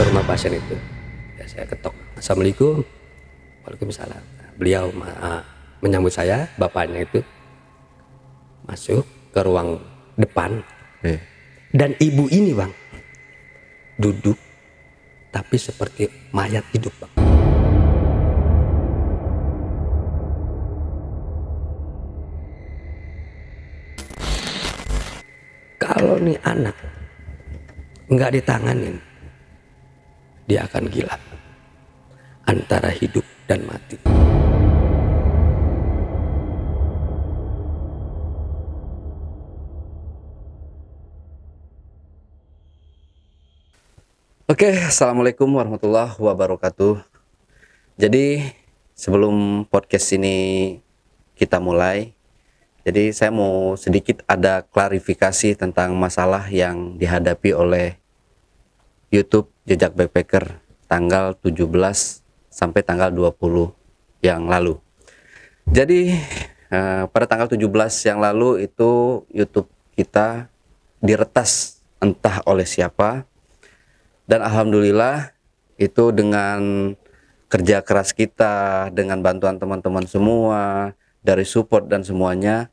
ke rumah pasien itu. Ya, saya ketok, assalamualaikum. Waalaikumsalam. Beliau menyambut saya, bapaknya itu masuk ke ruang depan. Dan ibu ini bang duduk tapi seperti mayat hidup bang. Kalau nih anak nggak ditanganin, dia akan gila antara hidup dan mati. Oke, assalamualaikum warahmatullahi wabarakatuh. Jadi sebelum podcast ini kita mulai, jadi saya mau sedikit ada klarifikasi tentang masalah yang dihadapi oleh YouTube Jejak Backpacker tanggal 17 sampai tanggal 20 yang lalu. Jadi pada tanggal 17 yang lalu itu YouTube kita diretas entah oleh siapa. Dan alhamdulillah itu dengan kerja keras kita, dengan bantuan teman-teman semua, dari support dan semuanya,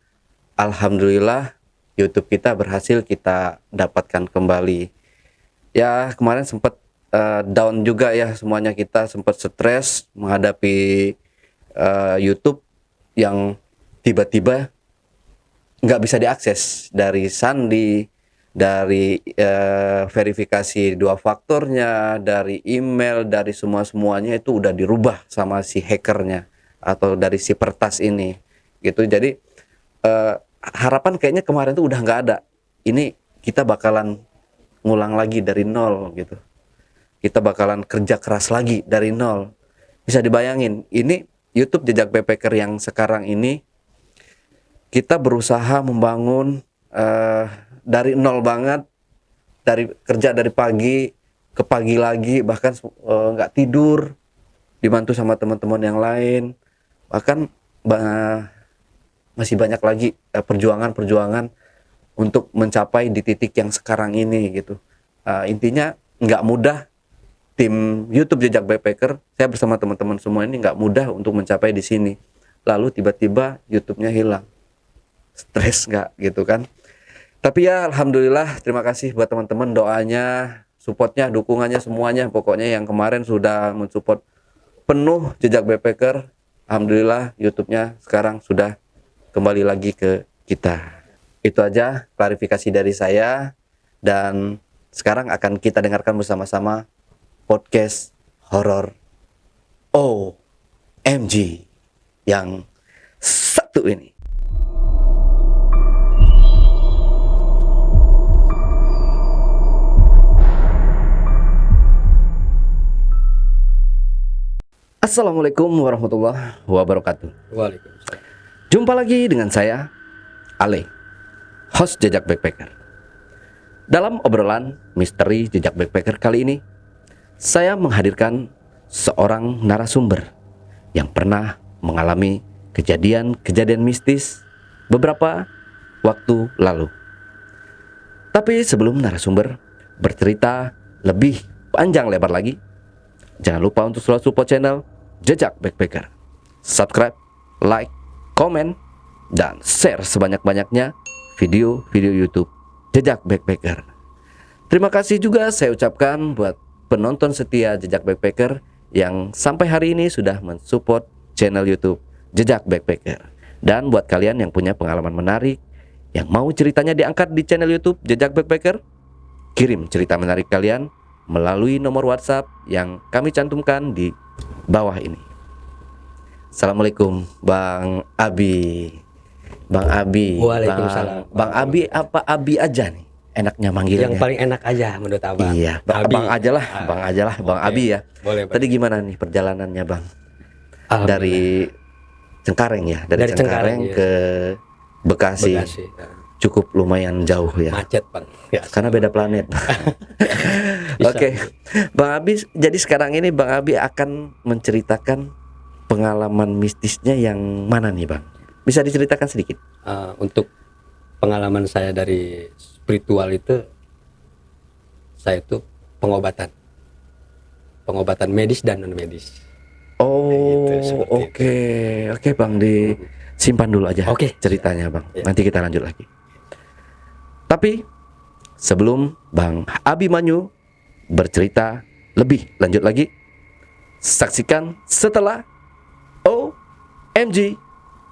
alhamdulillah YouTube kita berhasil kita dapatkan kembali. Ya kemarin sempat down juga ya, semuanya kita sempat stres menghadapi YouTube yang tiba-tiba nggak bisa diakses dari sandi, dari verifikasi 2 faktornya, dari email, dari semuanya itu udah dirubah sama si hackernya atau dari si pertas ini gitu. Jadi harapan kayaknya kemarin tuh udah nggak ada. Ini kita bakalan ngulang lagi dari nol gitu. Kita bakalan kerja keras lagi dari nol. Bisa dibayangin, ini YouTube Jejak Backpacker yang sekarang ini kita berusaha membangun dari nol banget, dari kerja dari pagi ke pagi lagi, bahkan nggak tidur, dibantu sama teman-teman yang lain, bahkan masih banyak lagi perjuangan untuk mencapai di titik yang sekarang ini gitu. Intinya nggak mudah, tim YouTube Jejak Backpacker, saya bersama teman-teman semua ini nggak mudah untuk mencapai di sini. Lalu tiba-tiba YouTube-nya hilang, stres nggak gitu kan? Tapi ya alhamdulillah, terima kasih buat teman-teman, doanya, supportnya, dukungannya, semuanya. Pokoknya yang kemarin sudah mensupport penuh Jejak Backpacker. Alhamdulillah YouTube-nya sekarang sudah kembali lagi ke kita. Itu aja klarifikasi dari saya. Dan sekarang akan kita dengarkan bersama-sama podcast horor OMG yang satu ini. Assalamualaikum warahmatullahi wabarakatuh. Waalaikumsalam. Jumpa lagi dengan saya, Ale, host Jejak Backpacker. Dalam obrolan misteri Jejak Backpacker kali ini, saya menghadirkan seorang narasumber yang pernah mengalami kejadian-kejadian mistis beberapa waktu lalu. Tapi sebelum narasumber bercerita lebih panjang lebar lagi, jangan lupa untuk selalu support channel Jejak Backpacker. Subscribe, like, komen, dan share sebanyak-banyaknya video-video YouTube Jejak Backpacker. Terima kasih juga saya ucapkan buat penonton setia Jejak Backpacker yang sampai hari ini sudah mensupport channel YouTube Jejak Backpacker. Dan buat kalian yang punya pengalaman menarik, yang mau ceritanya diangkat di channel YouTube Jejak Backpacker, kirim cerita menarik kalian melalui nomor WhatsApp yang kami cantumkan di bawah ini. Assalamualaikum Bang Abi. Bang Abi. Waalaikumsalam. Bang Abi apa Abi aja nih? Enaknya manggilnya. Yang paling enak aja menurut abang. Iya, Abi. Bang aja lah, Bang aja lah, Bang Oke. Abi ya. Boleh, Tadi gimana nih perjalanannya Bang? Alhamdulillah. Dari Cengkareng ya, dari Cengkareng iya. ke Bekasi. Bekasi. Cukup lumayan jauh ya. Macet bang. Ya, Karena beda planet. Bisa. Oke, Bang Abi. Jadi sekarang ini Bang Abi akan menceritakan pengalaman mistisnya yang mana nih Bang? Bisa diceritakan sedikit? Untuk pengalaman saya dari spiritual itu, saya itu pengobatan. pengobatan medis dan non medis. Oh, Gitu, seperti oke Bang, disimpan dulu aja Oke. ceritanya Bang. Ya. Nanti kita lanjut lagi. Tapi sebelum Bang Abimanyu bercerita lebih lanjut lagi, saksikan setelah OMG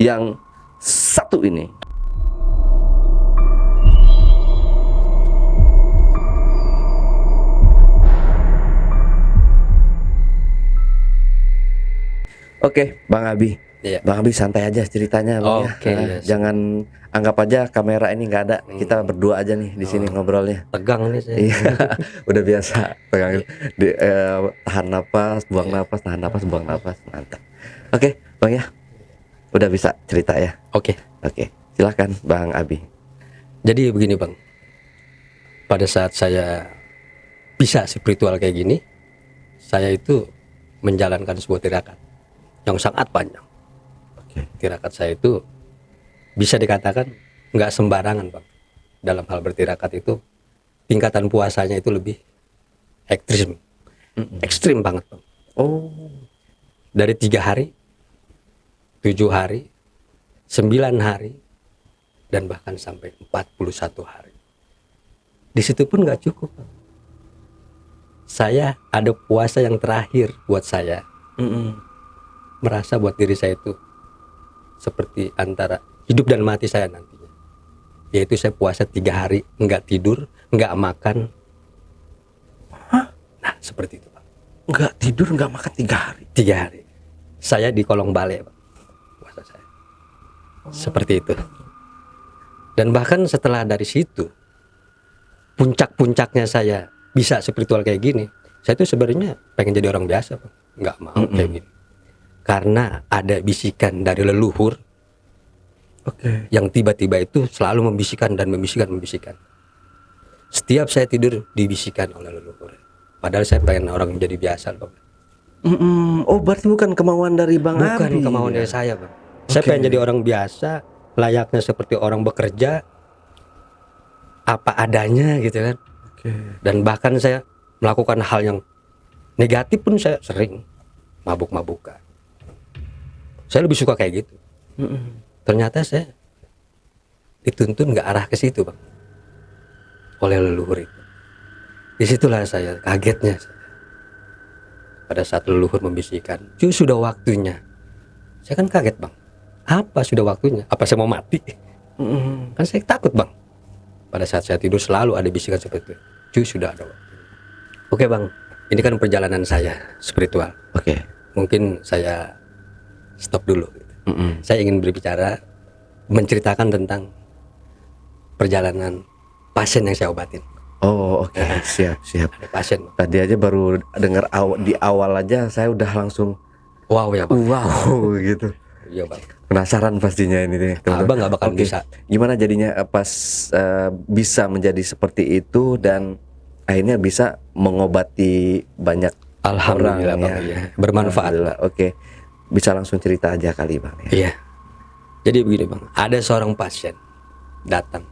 yang satu ini. Oke, Bang Abi. Iya. Bang Abi santai aja ceritanya, Bang ya. Oke, Nah, yes. Jangan anggap aja kamera ini nggak ada. Kita berdua aja nih di sini ngobrolnya. Tegang nih saya. Iya, udah biasa. Pegang tahan napas, buang napas, tahan napas, buang napas. Mantap. Oke, Bang ya. Udah bisa cerita ya. Oke. Oke, silakan Bang Abi. Jadi begini Bang, pada saat saya bisa spiritual kayak gini, saya itu menjalankan sebuah tirakat yang sangat panjang. Oke. Tirakat saya itu bisa dikatakan nggak sembarangan Bang. Dalam hal bertirakat itu tingkatan puasanya itu lebih ekstrim, ekstrim banget Bang. Oh, Dari 3 hari, 7 hari, 9 hari, dan bahkan sampai 41 hari. Di situ pun nggak cukup Bang. Saya ada puasa yang terakhir buat saya, merasa buat diri saya itu seperti antara hidup dan mati saya nantinya. Yaitu saya puasa 3 hari, nggak tidur, nggak makan. Nah seperti itu Pak. nggak tidur, nggak makan 3 hari. 3 hari saya di kolong balai Pak, puasa saya. Seperti itu. Dan bahkan setelah dari situ, puncak-puncaknya saya bisa spiritual kayak gini, saya tuh sebenarnya pengen jadi orang biasa Pak. Nggak mau kayak gini. Karena ada bisikan dari leluhur Oke. yang tiba-tiba itu selalu membisikkan dan membisikkan. Setiap saya tidur dibisikkan oleh leluhur. Padahal saya pengen orang jadi biasa Bang. Oh, berarti bukan kemauan dari Bang Bukan Abi. kemauan dari saya Bang. Saya pengen jadi orang biasa, layaknya seperti orang bekerja, apa adanya gitu kan. Oke. Dan bahkan saya melakukan hal yang negatif pun saya sering, mabuk-mabukan. Saya lebih suka kayak gitu. Ternyata saya dituntun nggak arah ke situ Bang, oleh leluhur itu. Disitulah saya kagetnya. Pada saat leluhur membisikkan, sudah waktunya. Saya kan kaget Bang. Apa sudah waktunya? Apa saya mau mati? Kan saya takut Bang. Pada saat saya tidur selalu ada bisikan seperti itu. Sudah ada waktunya. Oke Bang, ini kan perjalanan saya spiritual. Oke. Mungkin saya stop dulu. Saya ingin berbicara, menceritakan tentang perjalanan pasien yang saya obatin. Oh, oke. Siap. Ada pasien Bang. Tadi aja baru dengar di awal aja saya udah langsung Wow ya Bang. wow gitu. Iya Bang. Penasaran pastinya ini nih, teman-teman. Abang nggak bakal Oke. bisa. Gimana jadinya pas bisa menjadi seperti itu dan akhirnya bisa mengobati banyak Alhamdulillah orang Bang. ya. Iya. Bermanfaat. Alhamdulillah. Oke. Bisa langsung cerita aja kali Bang ya. Iya. Jadi begini Bang, ada seorang pasien datang.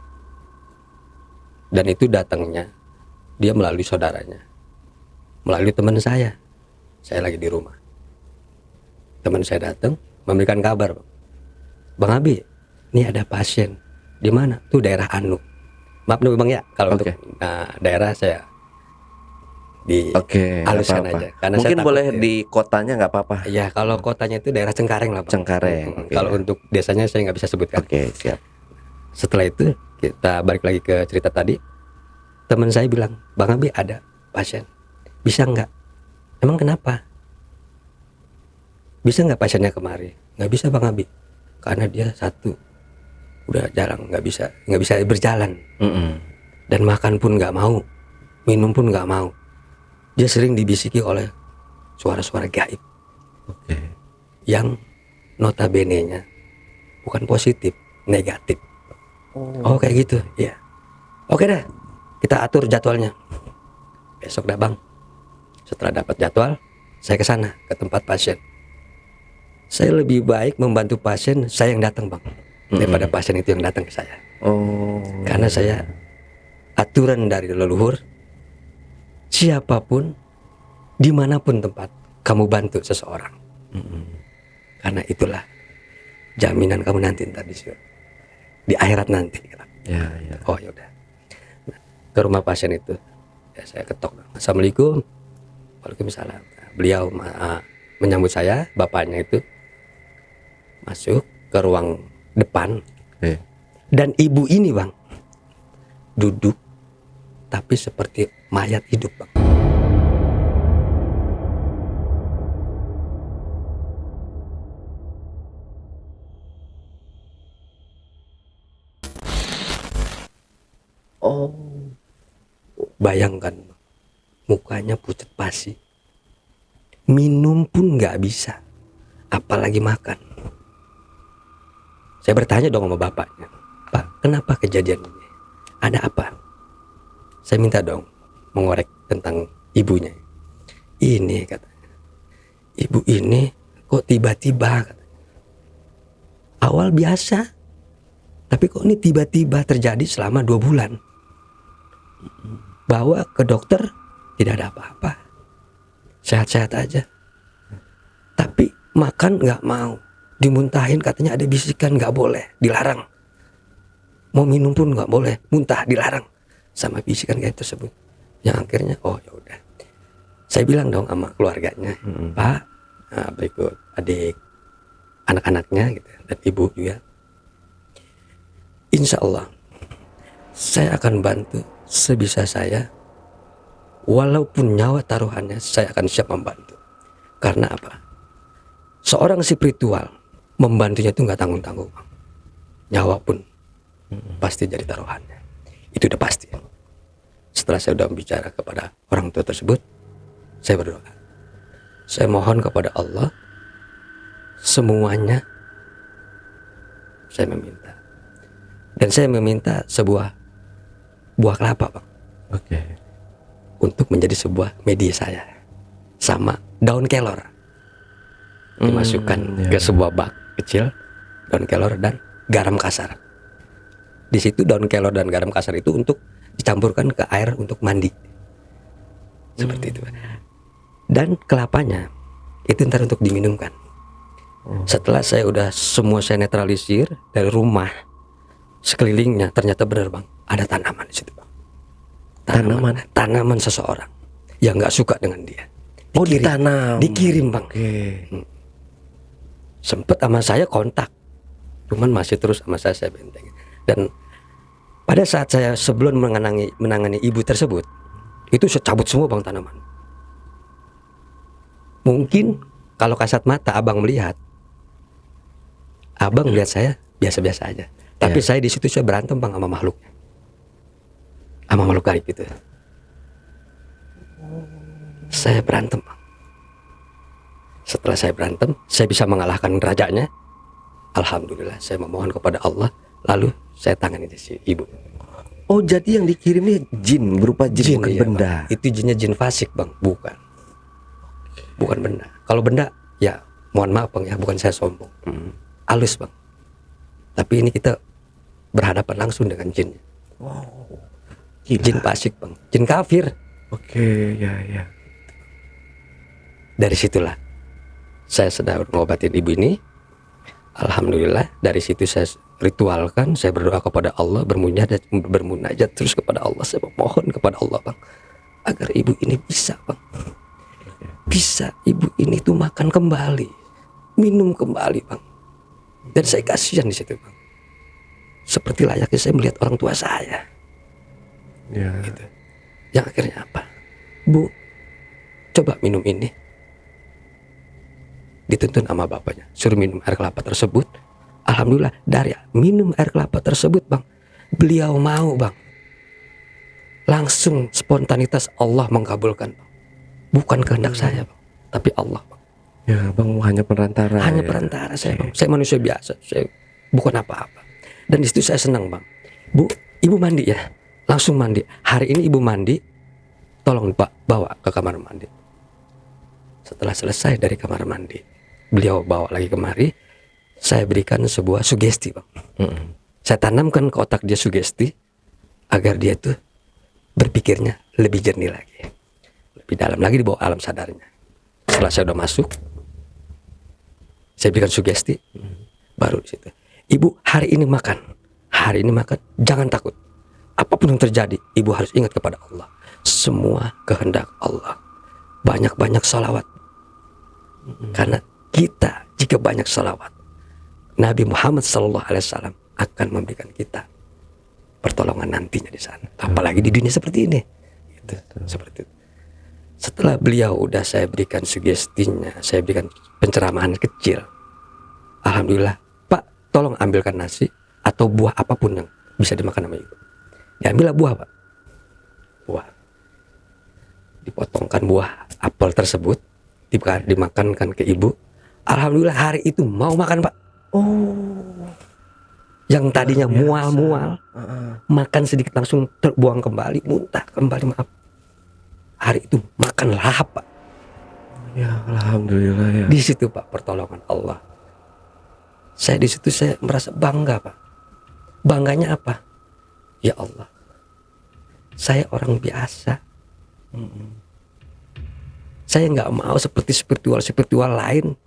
Dan itu datangnya dia melalui saudaranya. Melalui teman saya. Saya lagi di rumah. Teman saya datang memberikan kabar, Bang. Bang Abi, ini ada pasien. Di mana? Tuh daerah Anu. Maaf nih Bang ya, kalau Oke. untuk daerah saya di Oke, nggak haluskan apa-apa. aja. Karena Mungkin saya takut boleh ya. di kotanya nggak apa-apa. Ya kalau kotanya itu daerah Cengkareng lah Bang. Cengkareng, oke. Kalau untuk desanya saya nggak bisa sebutkan. Oke, siap. Setelah itu kita balik lagi ke cerita tadi. Teman saya bilang, Bang Abi ada pasien, bisa nggak? Emang kenapa? Bisa nggak pasiennya kemari? Nggak bisa Bang Abi, karena dia satu udah jarang nggak bisa berjalan dan makan pun nggak mau, minum pun nggak mau. Dia sering dibisiki oleh suara-suara gaib Oke. yang notabene-nya bukan positif, negatif. Oh kayak gitu, ya. Oke dah, kita atur jadwalnya. Besok dah Bang. Setelah dapat jadwal, saya ke sana ke tempat pasien. Saya lebih baik membantu pasien saya yang datang Bang, daripada pasien itu yang datang ke saya. Oh. Karena saya aturan dari leluhur, siapapun dimanapun tempat kamu bantu seseorang. Karena itulah jaminan kamu nanti ntar di akhirat nanti. Ya. Oh ya udah. Ke rumah pasien itu, ya saya ketok. Assalamualaikum. Waalaikumsalam. Beliau menyambut saya, bapaknya itu masuk ke ruang depan. Dan ibu ini bang duduk tapi seperti mayat hidup bang. Oh, Bayangkan bang, mukanya pucat pasi, minum pun nggak bisa, apalagi makan. Saya bertanya dong sama bapaknya, Pak, kenapa kejadian ini? Ada apa? Saya minta dong mengorek tentang ibunya. Ini katanya, ibu ini kok tiba-tiba katanya. Awal biasa, tapi kok ini tiba-tiba terjadi selama 2 bulan. Bawa ke dokter, tidak ada apa-apa, sehat-sehat aja. Tapi makan nggak mau, dimuntahin katanya ada bisikan nggak boleh, dilarang. Mau minum pun nggak boleh, muntah dilarang sama bisikan kayak tersebut. Yang akhirnya oh ya udah, saya bilang dong sama keluarganya, Pak, berikut adik, anak-anaknya gitu, dan ibu juga, insya Allah saya akan bantu sebisa saya, walaupun nyawa taruhannya saya akan siap membantu. Karena apa? Seorang spiritual membantunya itu nggak tanggung-tanggung, nyawa pun pasti jadi taruhannya. Itu udah pasti. Setelah saya sudah bicara kepada orang tua tersebut, saya berdoa. Saya mohon kepada Allah, semuanya saya meminta. Dan saya meminta sebuah buah kelapa bang. Oke. Untuk menjadi sebuah media saya. Sama daun kelor. Dimasukkan ke sebuah bak kecil, daun kelor dan garam kasar. Di situ daun kelor dan garam kasar itu untuk dicampurkan ke air untuk mandi. Seperti itu. Dan kelapanya itu ntar untuk diminumkan. Setelah saya udah semua saya netralisir dari rumah, sekelilingnya ternyata benar bang, ada tanaman di situ bang. Tanaman seseorang yang nggak suka dengan dia. Dikirim bang. Sempet sama saya kontak, cuman masih terus sama saya benteng. Dan pada saat saya sebelum menangani ibu tersebut, itu saya cabut semua bang tanaman. Mungkin kalau kasat mata abang melihat saya biasa-biasa aja. Tapi saya di situ saya berantem bang sama makhluk gaib itu. Saya berantem bang. Setelah saya berantem, saya bisa mengalahkan rajanya. Alhamdulillah, saya memohon kepada Allah. Lalu saya tangani si ibu. Oh, jadi yang dikirim ini jin, berupa jin bukan iya, benda. Bang. Itu jinnya jin fasik bang, bukan benda. Kalau benda, ya mohon maaf bang ya, bukan saya sombong. Halus bang. Tapi ini kita berhadapan langsung dengan jinnya. Wow. Jin fasik bang, jin kafir. Oke, ya. Dari situlah saya sedang mengobatin ibu ini. Alhamdulillah, dari situ saya ritualkan, saya berdoa kepada Allah, bermunajat terus kepada Allah. Saya memohon kepada Allah bang, agar ibu ini bisa bang, bisa ibu ini tuh makan kembali, minum kembali bang. Dan saya kasihan di situ bang, seperti layaknya saya melihat orang tua saya. Ya. Gitu. Yang akhirnya apa? Bu, coba minum ini. Dituntun sama bapaknya, suruh minum air kelapa tersebut. Alhamdulillah, dari minum air kelapa tersebut bang, beliau mau bang. Langsung spontanitas Allah mengabulkan bang. Bukan kehendak saya bang, tapi Allah bang. Ya bang, hanya perantara. Hanya perantara saya bang. Saya manusia biasa, saya bukan apa-apa. Dan di situ saya senang bang. Bu, ibu mandi ya, langsung mandi. Hari ini ibu mandi, tolong pak bawa ke kamar mandi. Setelah selesai dari kamar mandi, beliau bawa lagi kemari. Saya berikan sebuah sugesti bang. Saya tanamkan ke otak dia sugesti agar dia tuh berpikirnya lebih jernih lagi. lebih dalam lagi di bawah alam sadarnya. Setelah saya udah masuk, saya berikan sugesti, baru di situ. Ibu, hari ini makan, jangan takut. Apapun yang terjadi, ibu harus ingat kepada Allah. Semua kehendak Allah. Banyak-banyak salawat. Karena kita jika banyak salawat, Nabi Muhammad SAW akan memberikan kita pertolongan nantinya di sana. Apalagi di dunia seperti ini. Gitu, seperti itu. Setelah beliau udah saya berikan sugestinya, saya berikan penceramaan kecil. Alhamdulillah, Pak, tolong ambilkan nasi atau buah apapun yang bisa dimakan sama ibu. Diambillah buah, Pak. Buah. Dipotongkan buah apel tersebut, dimakankan ke ibu. Alhamdulillah hari itu mau makan, Pak. Oh. Yang tadinya mual-mual, makan sedikit langsung terbuang kembali, muntah kembali, maaf. Hari itu makan lahap, Pak. Ya, alhamdulillah ya. Di situ, Pak, pertolongan Allah. Di situ saya merasa bangga, Pak. Bangganya apa? Ya Allah, saya orang biasa. Saya nggak mau seperti spiritual lain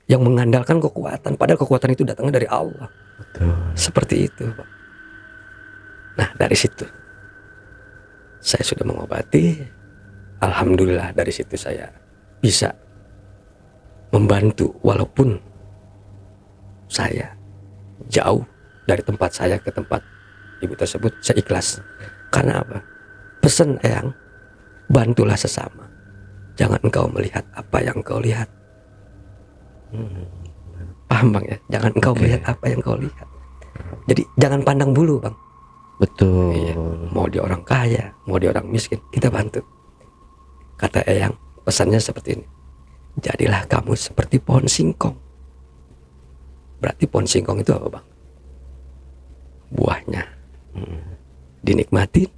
yang mengandalkan kekuatan, padahal kekuatan itu datangnya dari Allah. Betul. Seperti itu, Pak. Nah, dari situ saya sudah mengobati. Alhamdulillah dari situ saya bisa membantu, walaupun saya jauh dari tempat saya ke tempat ibu tersebut, saya ikhlas. Karena apa? Pesan Eyang, bantulah sesama. Jangan engkau melihat apa yang engkau lihat. Paham, Bang, ya? Jangan engkau melihat apa yang engkau lihat. Jadi jangan pandang bulu, Bang. Betul. Iya. Mau dia orang kaya, mau dia orang miskin, kita bantu. Kata Eyang, pesannya seperti ini. Jadilah kamu seperti pohon singkong. Berarti pohon singkong itu apa, Bang? Buahnya dinikmatin,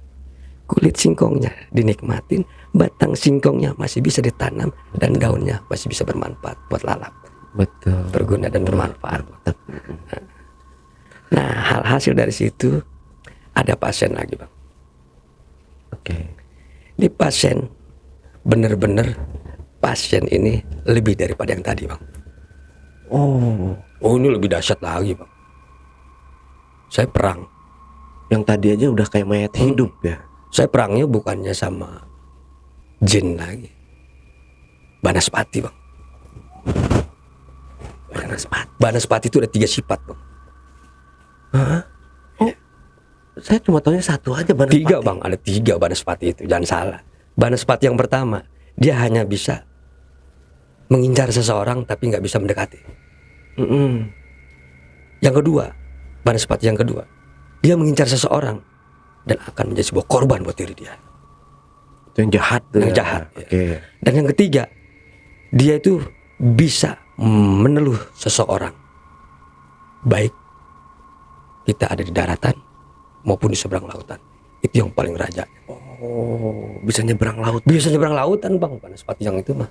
kulit singkongnya dinikmatin, batang singkongnya masih bisa ditanam, dan daunnya masih bisa bermanfaat buat lalap. Betul. Berguna dan bermanfaat. Nah, hasil dari situ ada pasien lagi, Bang. Oke. Ini pasien bener-bener pasien ini lebih daripada yang tadi, Bang. Oh, ini lebih dahsyat lagi, Bang. Saya perang. Yang tadi aja udah kayak mayat hidup ya. Saya perangnya bukannya sama jin lagi. Banaspati, Bang. Banaspati itu ada 3 sifat, Bang. Oh, saya cuma tahunya satu aja, Banaspati. 3, Bang. Ada 3 Banaspati itu. Jangan salah. Banaspati yang pertama, dia hanya bisa mengincar seseorang tapi nggak bisa mendekati. Yang kedua, Banaspati yang kedua, dia mengincar seseorang dan akan menjadi sebuah korban buat diri dia. Itu yang jahat tuh. Yang ya. jahat. Oke. Dan yang ketiga, dia itu bisa meneluh seseorang, baik kita ada di daratan maupun di seberang lautan. Itu yang paling raja. Oh, bisa nyebrang laut. Bisa nyebrang lautan, Bang, Banaspati yang itu mah.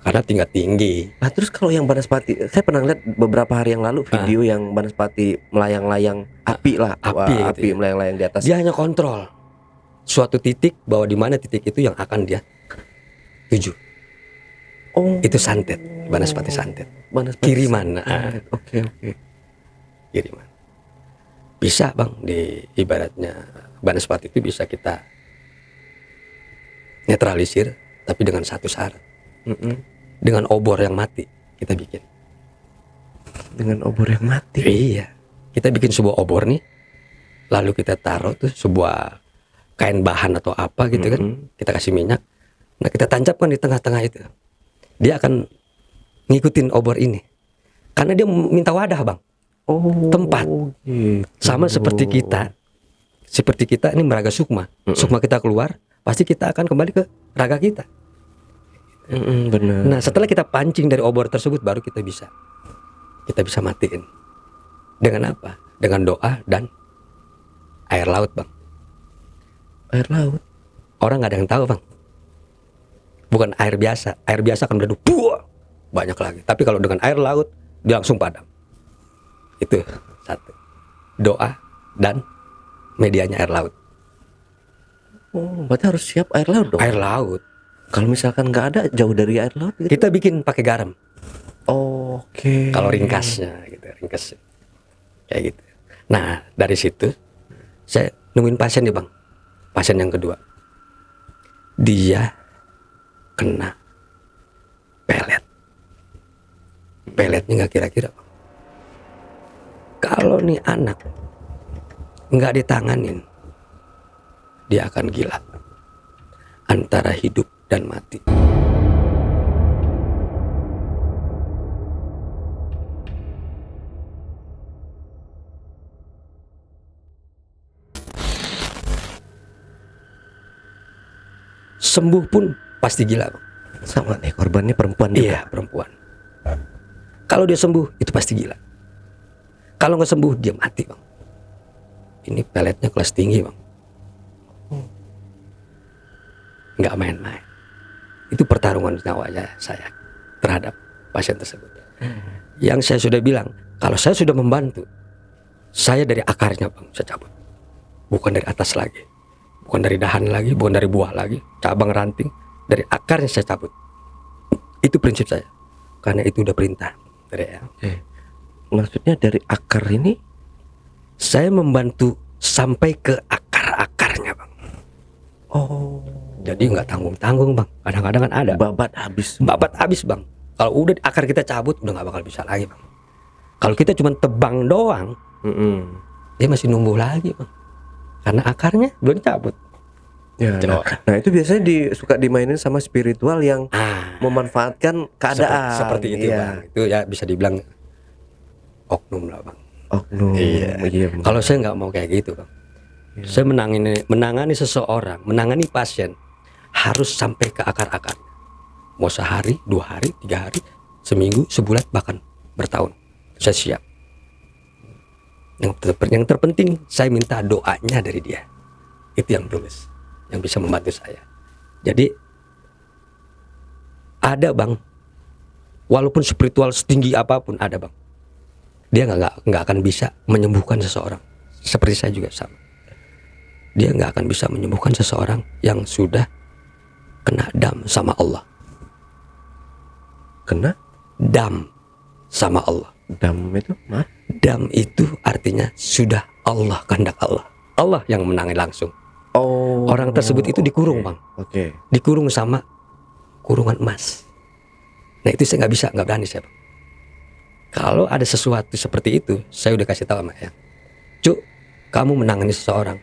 Karena tingkat tinggi. Nah, terus kalau yang Banaspati, saya pernah lihat beberapa hari yang lalu video yang Banaspati melayang-layang api lah. Api gitu api ya. melayang-layang di atas. Dia hanya kontrol suatu titik, bahwa di mana titik itu yang akan dia tuju. Oh, Itu santet, Banaspati santet. Banaspati Kiriman. Oke. Kiriman. Bisa, Bang, di ibaratnya Banaspati itu bisa kita netralisir, tapi dengan satu syarat. Dengan obor yang mati kita bikin. Dengan obor yang mati. Iya. Kita bikin sebuah obor nih, lalu kita taruh tuh sebuah kain bahan atau apa gitu kan, kita kasih minyak. Nah, kita tancapkan di tengah-tengah itu. Dia akan ngikutin obor ini. Karena dia minta wadah, Bang. Oh, Tempat. Gitu. Sama seperti kita. Seperti kita ini meraga sukma. Sukma kita keluar, pasti kita akan kembali ke raga kita. Benar. Nah, setelah kita pancing dari obor tersebut, baru kita bisa matiin. Dengan apa? Dengan doa dan air laut, Bang. Air laut. Orang nggak ada yang tahu, Bang. Bukan air biasa. Air biasa akan meledak, banyak lagi. Tapi kalau dengan air laut, dia langsung padam. Itu satu. Doa dan medianya air laut. Oh, berarti harus siap air laut dong. Air laut. Kalau misalkan nggak ada, jauh dari air laut gitu. Kita bikin pakai garam. Oke. Kalau ringkasnya gitu, ringkas kayak gitu. Nah, dari situ saya nemuin pasien nih, Bang. Pasien yang kedua. Dia kena pelet. Peletnya nggak kira-kira, Bang. Kalau nih anak nggak ditanganin, dia akan gila. Antara hidup dan mati. Sembuh pun pasti gila, Bang. Sama nih, korbannya perempuan juga. Iya, perempuan. Kalau dia sembuh, itu pasti gila. Kalau nggak sembuh, dia mati, Bang. Ini peletnya kelas tinggi, Bang. Nggak main-main. Itu pertarungan nyawanya saya terhadap pasien tersebut. Yang saya sudah bilang, kalau saya sudah membantu, saya dari akarnya, Bang, saya cabut. Bukan dari atas lagi. Bukan dari dahan lagi, bukan dari buah lagi, cabang ranting, dari akarnya saya cabut. Itu prinsip saya. Karena itu udah perintah dari saya. Maksudnya dari akar ini? Saya membantu sampai ke akar-akarnya, Bang. Oh. Jadi nggak tanggung-tanggung, Bang. Kadang-kadang kan ada. Babat habis. Babat habis, Bang. Kalau udah akar kita cabut, udah nggak bakal bisa lagi, Bang. Kalau kita cuma tebang doang, dia masih numbuh lagi, Bang. Karena akarnya belum cabut. Ya, nah itu biasanya suka dimainin sama spiritual yang memanfaatkan keadaan. Seperti itu, iya. Bang. Itu ya bisa dibilang oknum lah, Bang. Oknum. Iya. Kalau saya nggak mau kayak gitu, Bang. Iya. Saya menangani seseorang, menangani pasien harus sampai ke akar-akar. Mau sehari, 2 hari, 3 hari, seminggu, sebulan, bahkan bertahun. Saya siap. Yang terpenting saya minta doanya dari dia. Itu yang tulus, yang bisa membantu saya. Jadi ada, Bang, walaupun spiritual setinggi apapun ada, Bang, dia nggak akan bisa menyembuhkan seseorang. Seperti saya juga sama. Dia nggak akan bisa menyembuhkan seseorang yang sudah kena dam sama Allah. Kena dam sama Allah. Dam itu? Dam itu artinya sudah Allah, kehendak Allah. Allah yang menangani langsung. Oh. Orang tersebut itu dikurung, Bang. Oke. Dikurung sama kurungan emas. Nah itu saya nggak berani saya, Bang. Kalau ada sesuatu seperti itu, saya udah kasih tahu sama ya. Cuk, kamu menangani seseorang,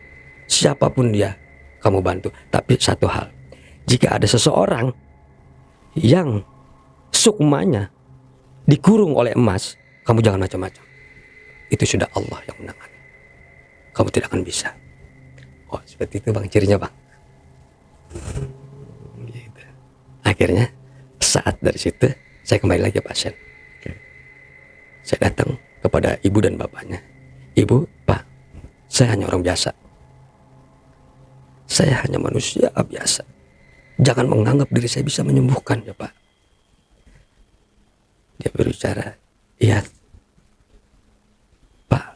siapapun dia, kamu bantu. Tapi satu hal, jika ada seseorang yang sukmanya dikurung oleh emas, kamu jangan macam-macam. Itu sudah Allah yang menangani. Kamu tidak akan bisa. Oh, seperti itu, Bang, cirinya, Bang. Gitu. Akhirnya saat dari situ saya kembali lagi ke pasien. Saya datang kepada ibu dan bapaknya. Ibu, Pak, saya hanya orang biasa. Saya hanya manusia biasa. Jangan menganggap diri saya bisa menyembuhkan, ya, Pak. Dia berbicara, iya, Pak,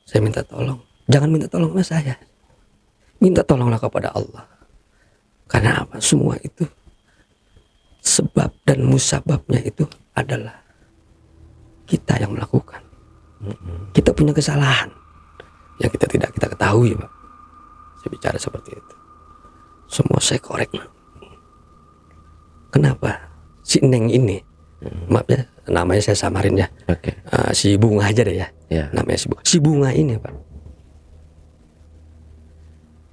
saya minta tolong. Jangan minta tolong sama saya. Minta tolonglah kepada Allah. Karena apa? Semua itu sebab dan musababnya itu adalah kita yang melakukan. Kita punya kesalahan yang kita tidak kita ketahui, Pak. Saya bicara seperti itu. Semua saya korek. Kenapa si Neng ini, maaf ya, namanya saya samarin ya. Oke. Si Bunga aja deh ya. Ya. Namanya si Bunga. Si Bunga ini, Pak.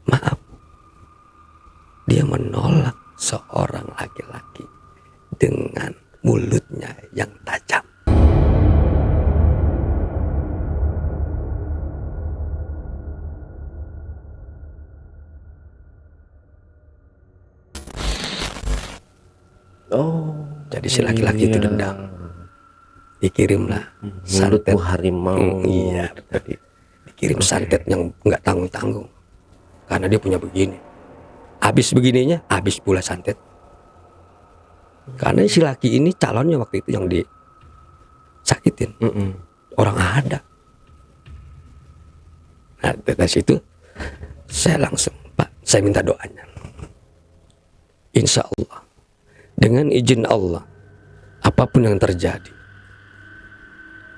Maaf, dia menolak seorang laki-laki dengan mulutnya yang tajam. Oh. Jadi si laki-laki itu dendam. Dikirimlah Mulutmu harimau. Iya, tadi dikirim santet yang nggak tanggung-tanggung. Karena dia punya begini. Habis begininya, habis pula santet. Karena si laki ini calonnya waktu itu yang disakitin. Orang ada. Nah, dari situ saya langsung, Pak, saya minta doanya. Insya Allah dengan izin Allah, apapun yang terjadi,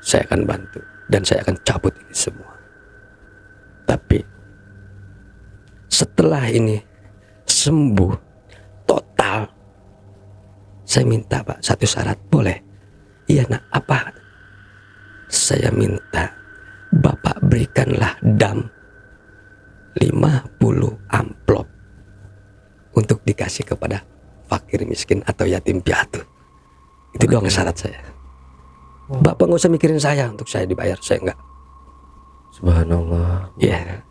saya akan bantu dan saya akan cabut ini semua. Tapi setelah ini sembuh total, saya minta Pak satu syarat, boleh? Iya nak, apa? Saya minta Bapak berikanlah dam 50 amplop untuk dikasih kepada fakir miskin atau yatim piatu. Itu doang syarat saya. Bapak nggak usah mikirin saya untuk saya dibayar, saya enggak. Subhanallah. Iya.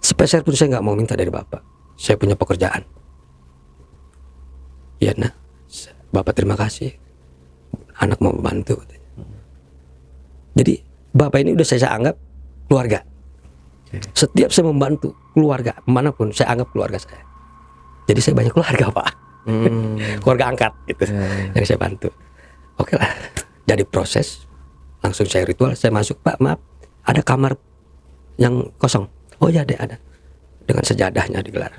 Sepeser pun saya nggak mau minta dari Bapak. Saya punya pekerjaan. Iya nak, Bapak terima kasih. Anak mau membantu. Jadi Bapak ini udah saya anggap keluarga. Setiap saya membantu keluarga manapun, saya anggap keluarga saya. Jadi saya banyak keluarga Pak. Keluarga angkat gitu. Yang saya bantu. Oke lah. Jadi proses, langsung saya ritual, saya masuk, Pak maaf, ada kamar yang kosong. Oh ya ada. Dengan sejadahnya digelar.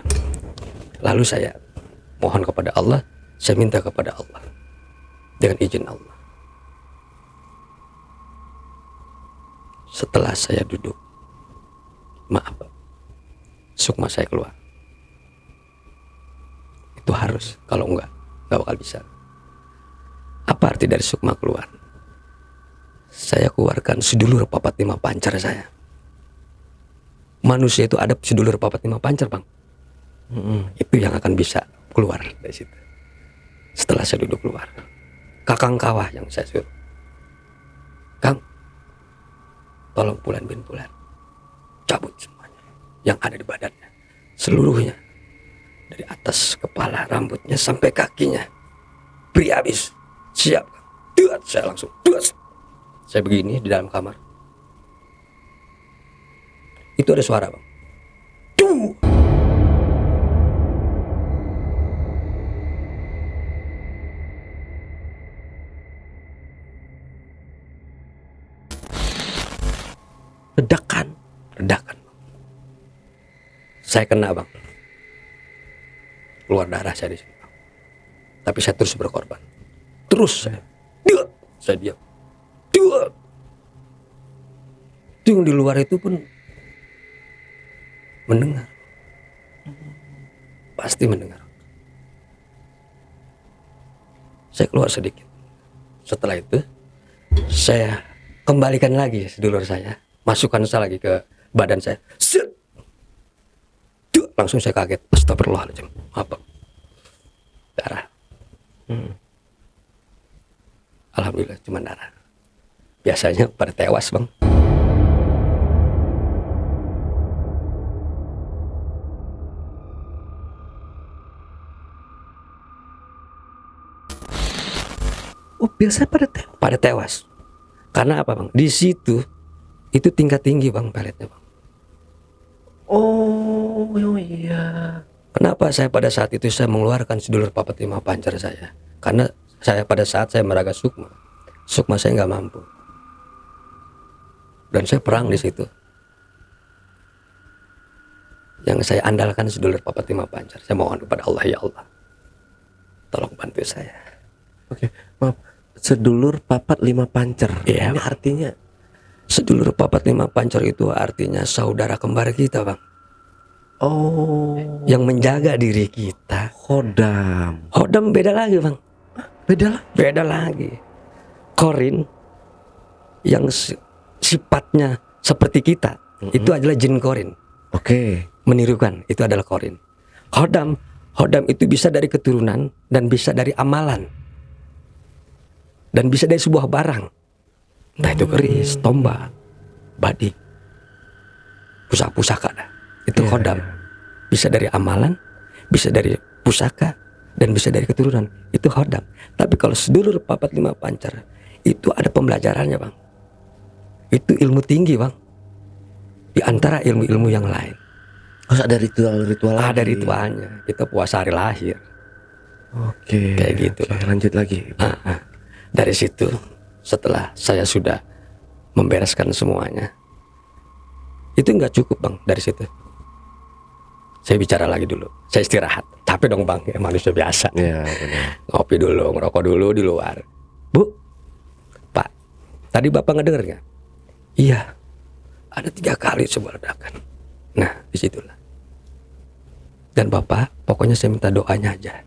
Lalu saya mohon kepada Allah, saya minta kepada Allah dengan izin Allah. Setelah saya duduk, maaf Pak, sukma saya keluar. Itu harus, kalau enggak bakal bisa. Apa arti dari sukma keluar? Saya keluarkan sedulur papat 5 pancar saya. Manusia itu ada sedulur papat 5 pancar Bang. Itu yang akan bisa keluar dari situ. Setelah saya duduk keluar, kakang kawah yang saya suruh, Kang, tolong Pulan bin Pulan, cabut semuanya yang ada di badannya, seluruhnya, dari atas kepala, rambutnya sampai kakinya, beri habis. Siap, duat, saya langsung duat. Saya begini di dalam kamar. Itu ada suara Bang. Duh. Ledakan. Saya kena Bang. Keluar darah saya di sini Bang. Tapi saya terus berkorban. Terus saya diam. Itu yang di luar itu pun mendengar. Pasti mendengar. Saya keluar sedikit. Setelah itu saya kembalikan lagi sedulur saya, masukkan saya lagi ke badan saya. Set. Langsung saya kaget. Astagfirullahaladzim. Apa? Darah. Alhamdulillah cuma darah. Biasanya pada tewas Bang. Oh biasanya pada tewas. Karena apa Bang? Di situ itu tingkat tinggi Bang peletnya Bang. Oh iya. Kenapa saya pada saat itu saya mengeluarkan sedulur papat 5 pancar saya? Karena saya pada saat saya meraga sukma saya nggak mampu, dan saya perang di situ. Yang saya andalkan sedulur papat 5 pancar. Saya mohon kepada Allah, ya Allah, tolong bantu saya. Oke, maaf. Sedulur papat 5 pancar. Iya, ini artinya sedulur papat 5 pancar itu artinya saudara kembar kita Bang. Oh, Yang menjaga diri kita. Hodam beda lagi Bang. Beda lagi. Korin yang sifatnya seperti kita, itu adalah jin korin. Oke. Menirukan, itu adalah korin. Hodam itu bisa dari keturunan dan bisa dari amalan. Dan bisa dari sebuah barang. Entah itu keris, tombak, badik, pusaka dah. Itu hodam. Bisa dari amalan, bisa dari pusaka, dan bisa dari keturunan. Itu hodam. Tapi kalau sedulur papat 5 pancar, itu ada pembelajarannya Bang. Itu ilmu tinggi Bang, di antara ilmu-ilmu yang lain. Harus ada ritual-ritual. Ada ritualnya. Kita puasa hari lahir. Oke. Kayak gitu. Oke, lanjut lagi. Dari situ, setelah saya sudah membereskan semuanya, itu nggak cukup Bang. Dari situ saya bicara lagi dulu. Saya istirahat. capek dong bang, ya, manusia biasa. Iya, benar. Ngopi dulu, ngerokok dulu di luar. Bu, Pak, tadi bapak ngedenger nggak? Iya, ada 3 kali sebuah ledakan. Nah, disitulah. Dan bapak, pokoknya saya minta doanya aja.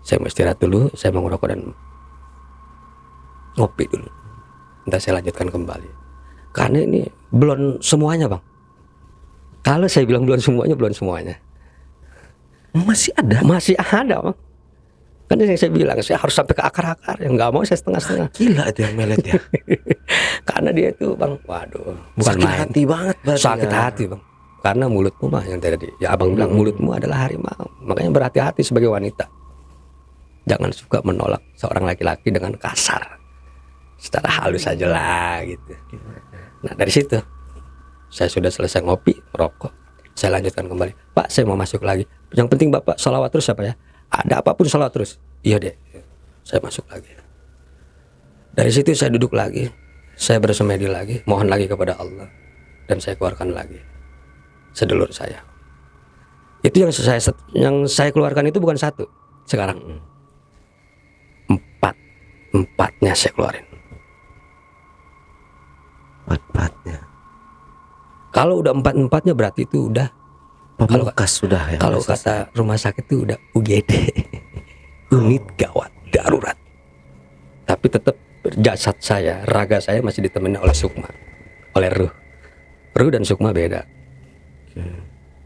Saya mau istirahat dulu, saya mau ngerokok dan ngopi dulu. Nanti saya lanjutkan kembali. Karena ini belum semuanya bang. Kalau saya bilang belum semuanya. Masih ada? Masih ada bang. Kan yang saya bilang, saya harus sampai ke akar-akar. Yang nggak mau saya setengah-setengah. Gila itu yang melet ya. Karena dia itu bang, waduh, bukan Sakit main. hati banget berarti. Sakit ya. hati bang. Karena mulutmu mah yang tadi, ya abang bilang mulutmu adalah harimau. Makanya berhati-hati sebagai wanita. Jangan suka menolak seorang laki-laki dengan kasar. Secara halus aja lah gitu. Nah dari situ saya sudah selesai ngopi, merokok. Saya lanjutkan kembali. Pak, saya mau masuk lagi. Yang penting bapak salawat terus apa ya? Ada apapun salawat terus. Iya deh. Saya masuk lagi. Dari situ saya duduk lagi. Saya bersemedi lagi, mohon lagi kepada Allah, dan saya keluarkan lagi sedulur saya. Itu yang saya keluarkan itu bukan 1 sekarang. 4-4-nya saya keluarin. 4-4-nya. Kalau udah 4-4-nya berarti itu udah Pemungkas sudah ya. kalau kata rumah sakit itu udah UGD. Unit gawat darurat. Tapi tetap jasad saya, raga saya masih ditemani oleh sukma, oleh ruh. Ruh dan sukma beda.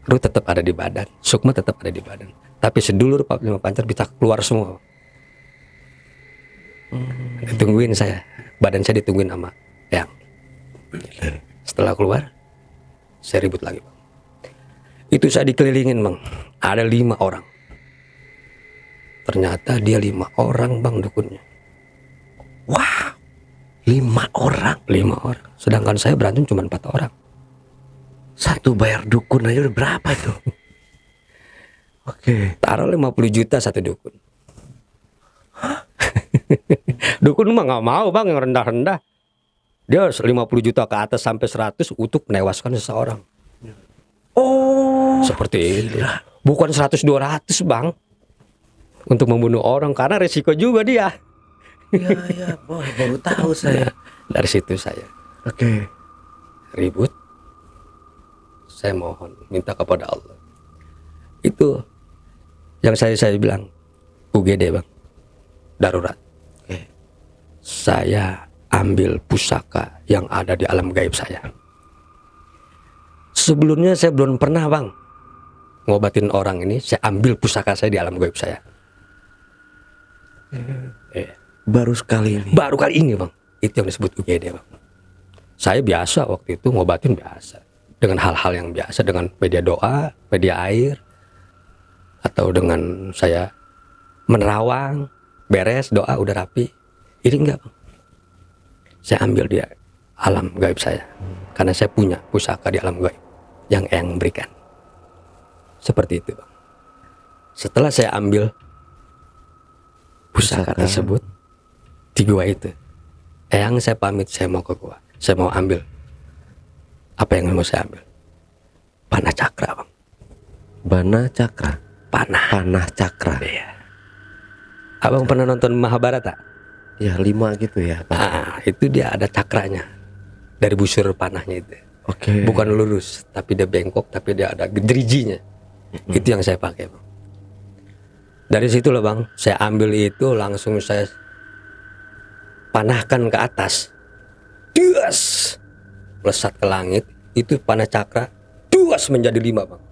Ruh tetap ada di badan, sukma tetap ada di badan. Tapi sedulur 45 pancar bisa keluar semua. Ditungguin saya, badan saya ditungguin sama yang. Setelah keluar, saya ribut lagi bang. Itu saya dikelilingin bang, ada 5 orang. Ternyata dia 5 orang bang dukunnya. Wah, 5 orang. 5 orang. Sedangkan saya berantem cuma 4 orang. Satu bayar dukun aja udah berapa itu? Oke. Taruh 50 juta satu dukun. Dukun mah nggak mau bang yang rendah-rendah. Dia 50 juta ke atas sampai 100 untuk menewaskan seseorang. Oh, Seperti itu. Bukan 100-200 bang. Untuk membunuh orang karena resiko juga dia. iya, boy, baru tahu saya. Dari situ saya Oke. ribut. Saya mohon minta kepada Allah. Itu yang saya bilang UGD bang, darurat. Oke. Saya ambil pusaka yang ada di alam gaib saya. Sebelumnya saya belum pernah bang ngobatin orang ini. Saya ambil pusaka saya di alam gaib saya. Baru sekali ini. Baru kali ini bang. Itu yang disebut UGD bang. Saya biasa waktu itu ngobatin biasa, dengan hal-hal yang biasa, dengan media doa, media air, atau dengan saya menerawang, beres doa udah rapi. Ini enggak bang. Saya ambil dia alam gaib saya, karena saya punya pusaka di alam gaib yang Eyang berikan. Seperti itu bang. Setelah saya ambil pusaka tersebut di gua itu, Eyang saya pamit, saya mau ke gua, saya mau ambil apa yang mau saya ambil. Panah cakra bang. Bana cakra. Panah cakra. Iya. Abang pernah nonton Mahabharata? Ya 5 gitu ya. Nah, itu dia ada cakranya dari busur panahnya itu. Oke. Bukan lurus, tapi dia bengkok, tapi dia ada gerijinya. Itu yang saya pakai bang. Dari situ loh bang, saya ambil itu langsung saya panahkan ke atas. Duas, melesat ke langit. Itu panah cakra duas menjadi 5 bang.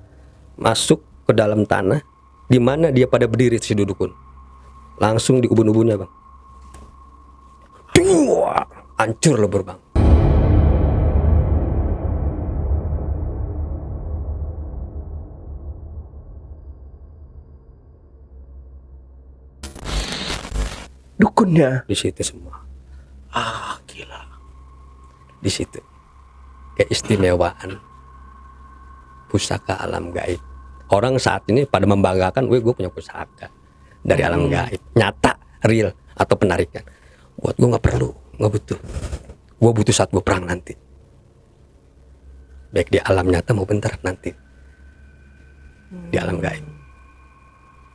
Masuk ke dalam tanah di mana dia pada berdiri si dudukun. Langsung di ubun-ubunnya bang. Dua, hancur lebur bang. Dukunnya. Di situ semua. Ah, gila. Di situ keistimewaan pusaka alam gaib. Orang saat ini pada membanggakan, gue punya pusaka dari alam gaib, nyata, real atau penarikan. Buat gue nggak perlu, nggak butuh. Gue butuh saat gue perang nanti, baik di alam nyata maupun nanti di alam gaib.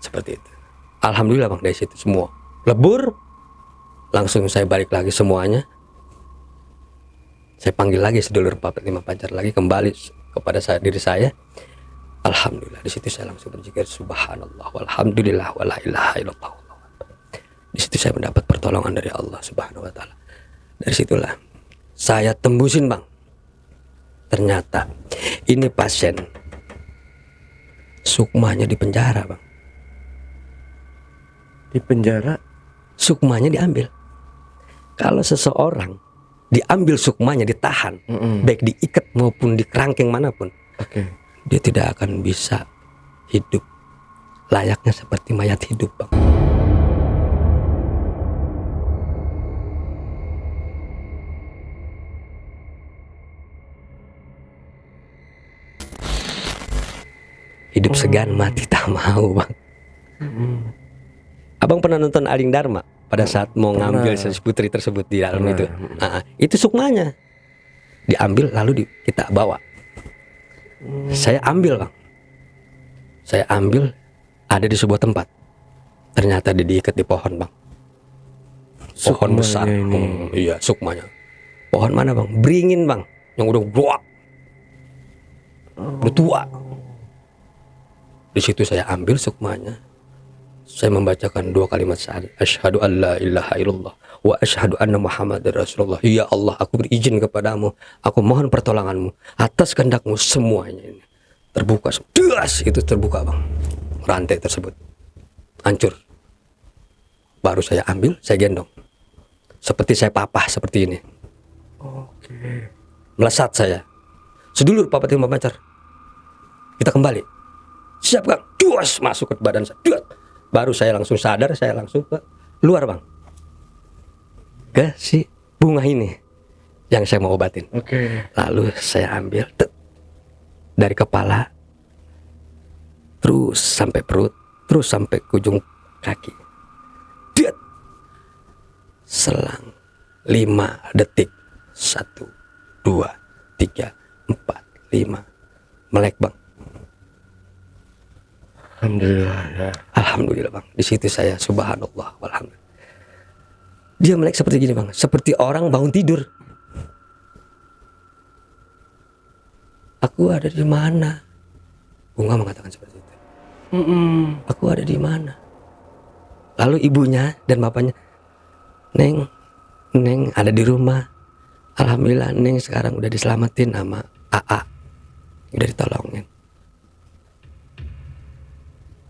seperti itu. Alhamdulillah bang, dari situ semua lebur, langsung saya balik lagi semuanya. Saya panggil lagi sedulur 45 pacar lagi, kembali kepada diri saya. Alhamdulillah, di situ saya langsung berzikir subhanallah walhamdulillah wala ilaha illallah. Di situ saya mendapat pertolongan dari Allah Subhanahu wa taala. Dari situlah saya tembusin bang. Ternyata ini pasien sukmanya di penjara bang. Di penjara? Sukmanya diambil. Kalau seseorang diambil sukmanya, ditahan, baik diikat maupun di kerangkeng manapun, dia tidak akan bisa hidup layaknya seperti mayat hidup bang. Hidup segan, mati tak mau bang. Abang pernah nonton Aling Dharma pada saat mau ngambil putri tersebut di dalam itu? Itu sukmanya diambil lalu kita bawa. Saya ambil bang. Saya ambil ada di sebuah tempat. Ternyata dia diikat di pohon bang. Pohon besar. Iya, sukmanya. Pohon mana bang? Beringin bang. Yang udah buak. Udah tua. Di situ saya ambil sukmanya. Saya membacakan 2 kalimat syahadat. Asyhadu an la ilaha illallah wa asyhadu anna Muhammadar Rasulullah. Ya Allah, aku berizin kepadamu. Aku mohon pertolonganmu atas kehendakmu semuanya ini. Terbuka. Das, itu terbuka bang. Rantai tersebut hancur. Baru saya ambil, saya gendong. Seperti saya papah seperti ini. Melesat saya. Sedulur Papa Timah Pacar. Kita kembali. Siap kang. Das, masuk ke badan saya. Das. Baru saya langsung sadar, saya langsung ke luar bang. Ke si bunga ini yang saya mau obatin. Lalu saya ambil dari kepala, terus sampai perut, terus sampai ke ujung kaki. Diet. Selang 5 detik. 1, 2, 3, 4, 5. Melek bang. Alhamdulillah ya. Alhamdulillah bang. Di situ saya subhanallah walhamdulillah. Dia melek seperti gini bang, seperti orang bangun tidur. Aku ada di mana? Bunga mengatakan seperti itu. Aku ada di mana? Lalu ibunya dan bapaknya, Neng ada di rumah. Alhamdulillah Neng sekarang udah diselamatin sama AA. Udah ditolongin.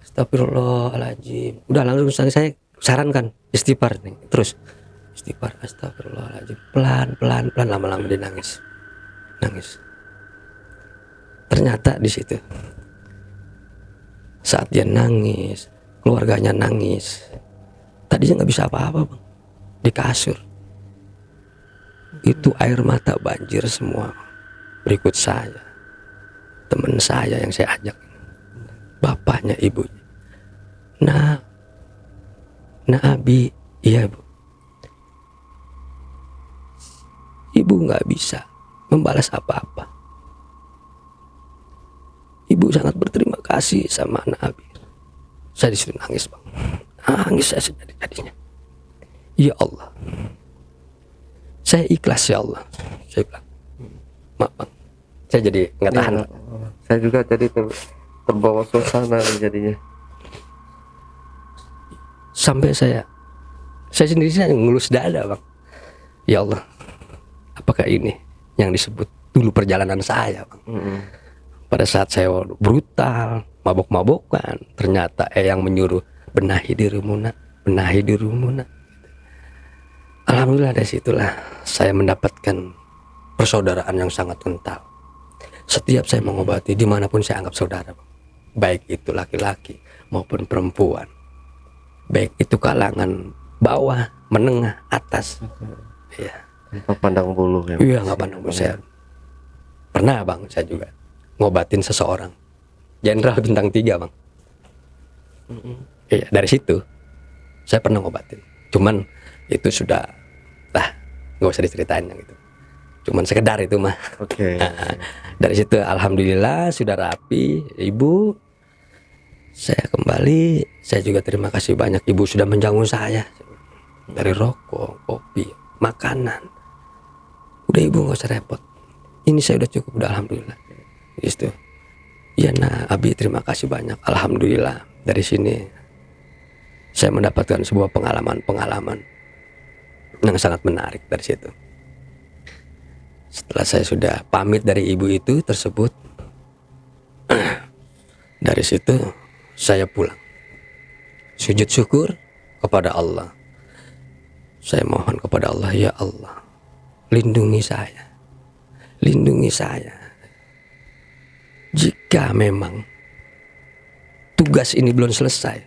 Astagfirullahaladzim. Udah langsung saya sarankan istighfar nih. Terus istighfar, astagfirullahaladzim. Pelan lama-lama dia nangis. Ternyata di situ saat dia nangis, keluarganya nangis. Tadinya nggak bisa apa-apa bang. Di kasur. Itu air mata banjir semua. Berikut saya, teman saya yang saya ajak, bapaknya, ibunya. Nah Abi, iya bu. Ibu nggak bisa membalas apa-apa. Ibu sangat berterima kasih sama Abi. Saya disitu nangis bang, nangis saya sejadi-jadinya. Ya Allah, saya ikhlas ya Allah. Saya bilang, maaf bang, saya jadi nggak tahan. Ya, saya juga jadi terbawa suasana jadinya. Sampai saya sendiri saya ngelus dada bang. Ya Allah, apakah ini yang disebut dulu perjalanan saya bang? Pada saat saya brutal, mabok-mabokan, ternyata yang menyuruh benahi dirumuna. Alhamdulillah dari situlah saya mendapatkan persaudaraan yang sangat kental. Setiap saya mengobati dimanapun saya anggap saudara bang. Baik itu laki-laki maupun perempuan, baik itu kalangan bawah, menengah, atas. Iya. Tanpa pandang bulu ya. Iya, nggak pandang bulu. Saya pernah bang, saya juga ngobatin seseorang, Jenderal bintang 3 bang. Iya, dari situ saya pernah ngobatin. Cuman itu sudah nggak usah diceritain yang itu. Cuman sekedar itu mah. Oke. Nah, dari situ alhamdulillah sudah rapi, ibu. Saya kembali, saya juga terima kasih banyak ibu sudah menjamu saya dari rokok, kopi, makanan. Udah ibu nggak usah repot. Ini saya udah cukup, udah alhamdulillah. Gitu. Iya nah, Abi terima kasih banyak. Alhamdulillah dari sini saya mendapatkan sebuah pengalaman yang sangat menarik dari situ. Setelah saya sudah pamit dari ibu itu tersebut, dari situ saya pulang. Sujud syukur kepada Allah. Saya mohon kepada Allah, ya Allah, lindungi saya. Lindungi saya. Jika memang tugas ini belum selesai,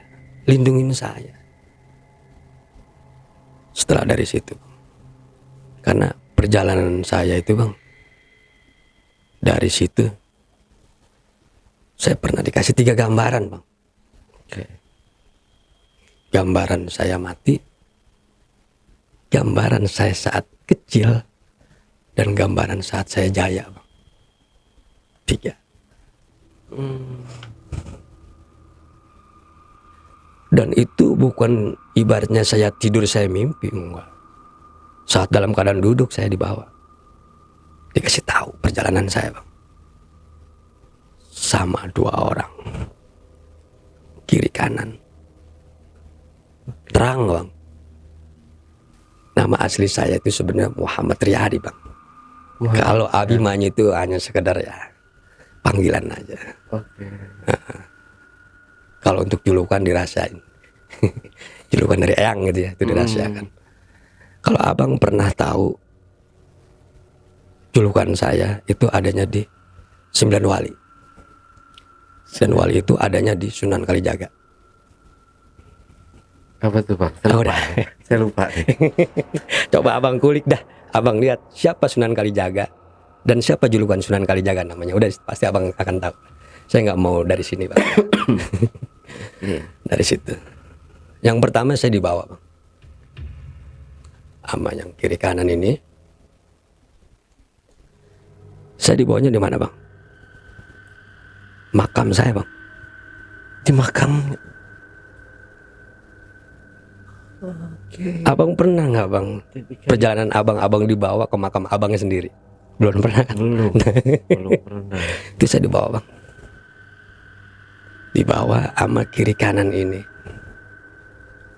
lindungi saya. Setelah dari situ, karena perjalanan saya itu bang, dari situ saya pernah dikasih 3 gambaran bang. Gambaran saya mati, gambaran saya saat kecil, dan gambaran saat saya jaya bang. 3. Dan itu bukan ibaratnya saya tidur saya mimpi, enggak. Saat dalam keadaan duduk saya dibawa, dikasih tahu perjalanan saya bang, sama 2 orang, kiri kanan, terang bang. Nama asli saya itu sebenarnya Muhammad Riyadi bang. Kalau Abimanya itu hanya sekedar ya panggilan aja. Kalau untuk julukan dirasain. Julukan dari Eyang gitu ya, itu dirahasiakan. Kalau abang pernah tahu julukan saya itu adanya di 9 Wali. 9 Wali itu adanya di Sunan Kalijaga. Apa tuh bang? Saya lupa. Coba abang kulik dah. Abang lihat siapa Sunan Kalijaga dan siapa julukan Sunan Kalijaga namanya. Udah pasti abang akan tahu. Saya nggak mau dari sini bang. Dari situ. Yang pertama saya dibawa bang, sama yang kiri kanan ini. Saya dibawanya di mana bang? Makam saya bang. Di makam. Abang pernah nggak bang perjalanan abang dibawa ke makam abangnya sendiri? Belum pernah kan? Belum pernah. Itu saya dibawa bang. Dibawa sama kiri kanan ini.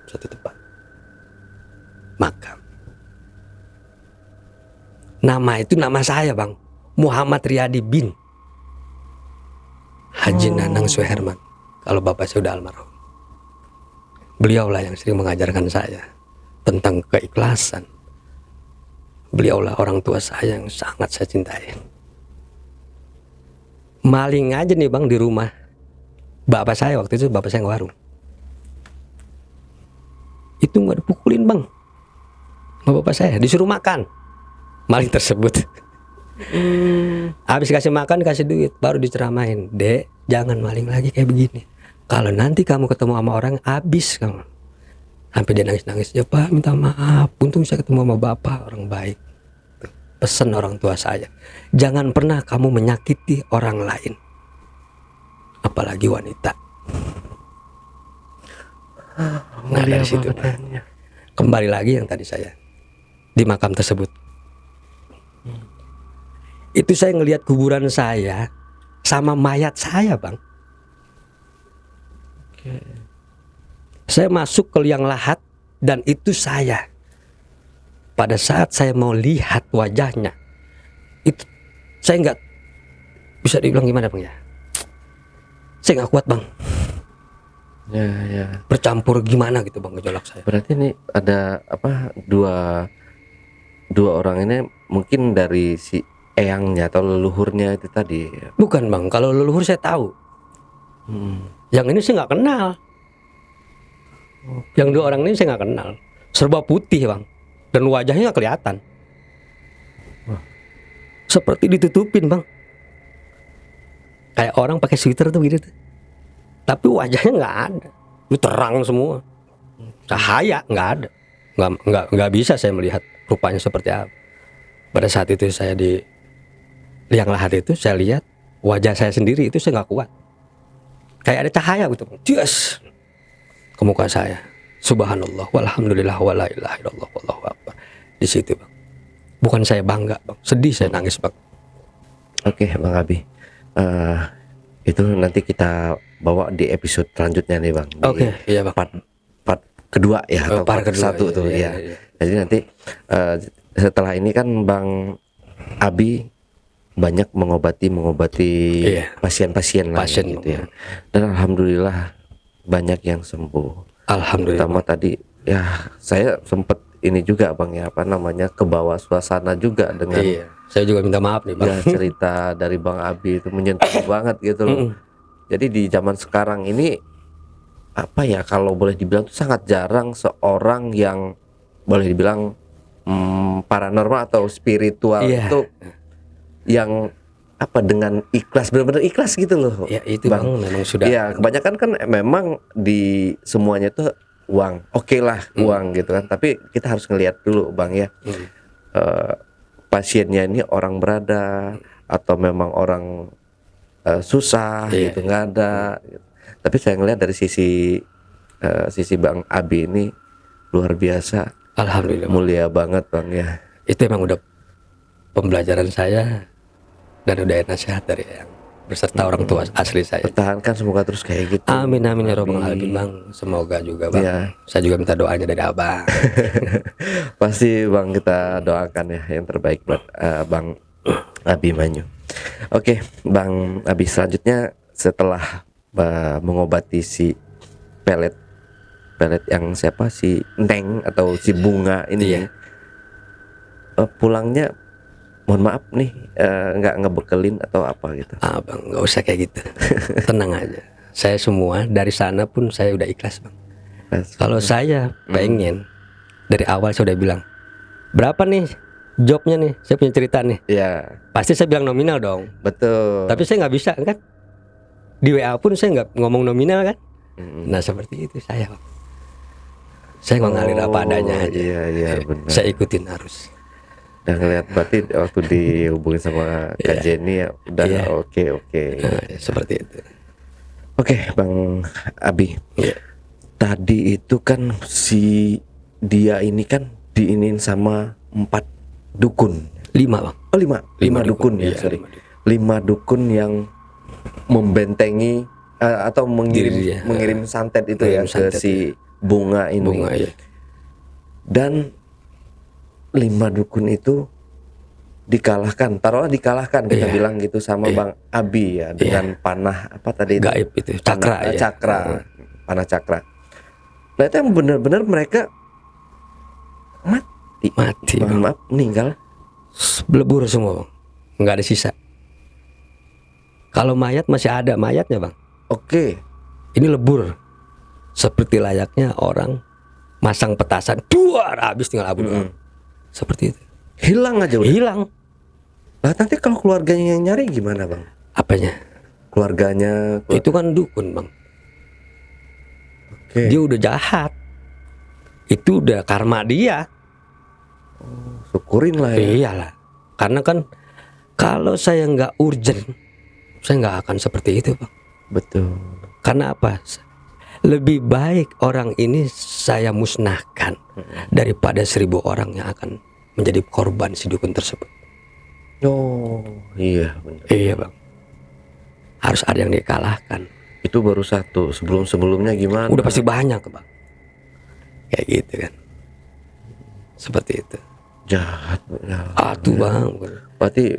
Satu tempat makam. Nama itu nama saya bang, Muhammad Riyadi bin Haji Nanang Suherman. Kalau bapak saya sudah almarhum. Beliaulah yang sering mengajarkan saya tentang keikhlasan. Beliaulah orang tua saya yang sangat saya cintai. Maling aja nih bang di rumah bapak saya, waktu itu bapak saya ngewarung. Itu nggak dipukulin bang, sama bapak saya, disuruh makan maling tersebut. Habis kasih makan kasih duit, baru diceramain, dek jangan maling lagi kayak begini. Kalau nanti kamu ketemu sama orang habis kamu. Sampai dia nangis-nangis, ya pak minta maaf, untung saya ketemu sama bapak orang baik. Pesan orang tua saya, jangan pernah kamu menyakiti orang lain, apalagi wanita. Nah dari situ kembali lagi yang tadi saya di makam tersebut, itu saya ngelihat kuburan saya sama mayat saya bang. Saya masuk ke liang lahat dan itu saya. Pada saat saya mau lihat wajahnya, itu saya nggak bisa dibilang gimana bang ya, saya nggak kuat bang. Ya. Bercampur gimana gitu bang gejolak saya. Berarti ini ada apa, dua orang ini mungkin dari si eyangnya atau leluhurnya itu tadi. Bukan bang, kalau leluhur saya tahu. Yang ini saya nggak kenal. Yang 2 orang ini saya nggak kenal. Serba putih bang, dan wajahnya nggak kelihatan. Seperti ditutupin bang. Kayak orang pakai sweater tuh gitu. Tapi wajahnya nggak ada, itu terang semua, cahaya nggak ada, nggak bisa saya melihat rupanya seperti apa. Pada saat itu saya di liang lahat itu saya lihat wajah saya sendiri itu saya nggak kuat, kayak ada cahaya gitu, yes, ke muka saya. Subhanallah, walhamdulillah, wala ilaha illallah, wallahu akbar. Di situ bang, bukan saya bangga bang, sedih saya nangis bang. Oke, Bang Abi. Itu nanti kita bawa di episode selanjutnya nih Bang. Oke, iya Bang. Part kedua ya, atau part part kedua, satu tuh iya, ya. iya. Jadi nanti setelah ini kan Bang Abi banyak mengobati Iya. pasien-pasien lah Pasien, gitu ya. Dan alhamdulillah banyak yang sembuh. Alhamdulillah. Terutama tadi ya saya sempet ini juga Bang ya, apa namanya, kebawa suasana juga dengan Iya. Saya juga minta maaf nih bang. ya cerita dari Bang Abi itu menyentuh banget gitu loh. Jadi di zaman sekarang ini apa ya, kalau boleh dibilang tuh sangat jarang seorang yang boleh dibilang paranormal atau spiritual Iya. itu yang apa, dengan ikhlas, benar-benar ikhlas gitu loh. Ya itu bang, memang sudah. Iya, kebanyakan kan memang di semuanya tuh uang. Oke lah, uang gitu kan. Tapi kita harus ngelihat dulu Bang ya. Pasiennya ini orang berada atau memang orang susah Iya. gitu, nggak ada. Tapi saya ngelihat dari sisi Bang Abi ini luar biasa, Alhamdulillah. Bang. mulia banget Bang ya. Itu emang udah pembelajaran saya dan udah nasihat dari yang beserta orang tua asli saya. Pertahankan semoga terus kayak gitu. Amin amin ya robbal alamin bang. Semoga juga bang. Iya. Saya juga minta doanya dari abang. Pasti Bang, kita doakan ya yang terbaik buat Bang Abimanyu. Oke Bang Abi, selanjutnya setelah mengobati si pelet yang siapa, si Neng atau si Bunga ini, Iya. pulangnya mohon maaf nih, nggak ngebekelin atau apa gitu. Bang nggak usah kayak gitu. Tenang aja. Saya semua dari sana pun saya udah ikhlas bang. Kalau saya pengen dari awal saya udah bilang berapa nih jobnya nih, saya punya cerita nih. Ya Pasti saya bilang nominal dong. betul. Tapi saya nggak bisa kan. Di WA pun saya nggak ngomong nominal kan. Nah seperti itu saya bang. Saya mengalir apa adanya aja. Iya benar. Saya ikutin arus. Udah ngeliat berarti waktu dihubungin sama Kak Jenny ya udah. Iya. Oke. Nah, seperti itu. Oke Bang Abi, Iya. tadi itu kan si dia ini kan diinin sama 4 dukun. 5 bang. Oh 5 dukun ya, Iya, sorry. 5 dukun. 5 dukun yang membentengi atau Diri dia. mengirim santet itu ya Mengirim ke santet, si Bunga ini. Bunga ya. Dan 5 dukun itu dikalahkan, taruhlah dikalahkan kita Iya. bilang gitu sama Iya. Bang Abi ya, dengan panah apa tadi itu? Gaib itu, cakra ya. Cakra, panah cakra. Nah itu yang benar-benar mereka mati. Mati Mohon bang. maaf, meninggal. Belebur semua bang. Nggak ada sisa. Kalau mayat masih ada mayatnya bang. Oke. Ini lebur. Seperti layaknya orang masang petasan, duar habis tinggal abu doang. Seperti itu. Hilang aja udah. Hilang. Nah nanti kalau keluarganya yang nyari gimana Bang? Apanya? Keluarganya. Itu kan dukun bang. Oke. Dia udah jahat. Itu udah karma dia. Syukurin lah ya. Iyalah. Karena kan kalau saya nggak urgent, saya nggak akan seperti itu bang. Betul. Karena apa? Lebih baik orang ini saya musnahkan daripada 1000 orang yang akan menjadi korban si dukun tersebut. Oh iya benar. Iya bang. Harus ada yang dikalahkan. Itu baru satu. Sebelumnya gimana? Udah pasti banyak bang. Kayak gitu kan. Seperti itu. Jahat. Tuh bang. Berarti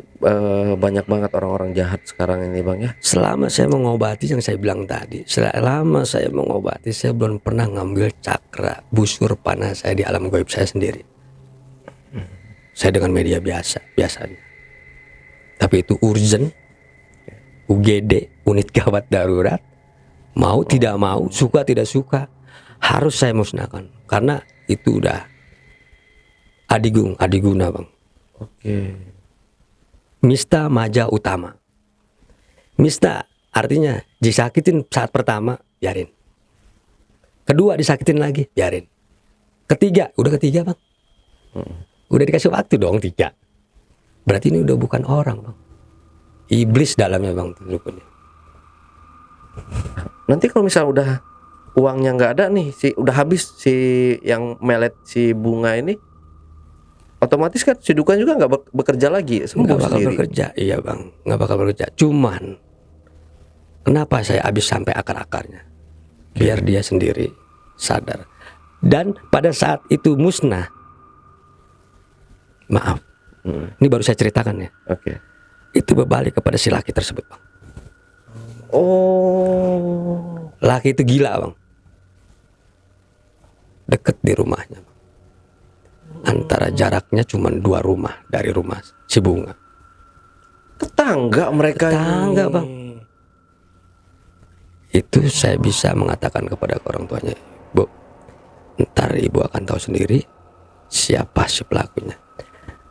banyak banget orang-orang jahat sekarang ini Bang ya. Selama saya mengobati yang saya bilang tadi, selama saya mengobati saya belum pernah ngambil cakra busur panah saya di alam gaib saya sendiri. Saya dengan media biasanya. Tapi itu urgent, UGD, unit gawat darurat, mau tidak mau, suka tidak suka, harus saya musnahkan karena itu udah adiguna bang. Oke. Mista maja utama. Mista artinya disakitin saat pertama, biarin. Kedua disakitin lagi, biarin. Ketiga, udah ketiga bang. Udah dikasih waktu dong 3. Berarti ini udah bukan orang bang. Iblis dalamnya bang dukunnya. Nanti kalau misal udah uangnya nggak ada nih, udah habis si yang melet si bunga ini, otomatis kan si dukun juga nggak bekerja lagi, sembuh Nggak bakal sendiri. bekerja, iya bang, nggak bakal bekerja. Cuman kenapa saya habis sampai akar-akarnya? Biar dia sendiri sadar. Dan pada saat itu musnah, maaf, ini baru saya ceritakan ya. Oke. Itu berbalik kepada si laki tersebut, bang. Oh. Laki itu gila, bang. Deket di rumahnya, bang. Antara jaraknya cuma 2 rumah dari rumah si bunga. Tetangga mereka. Tetangga, ini. bang. Itu saya bisa mengatakan kepada orang tuanya, Bu, ntar ibu akan tahu sendiri siapa si pelakunya.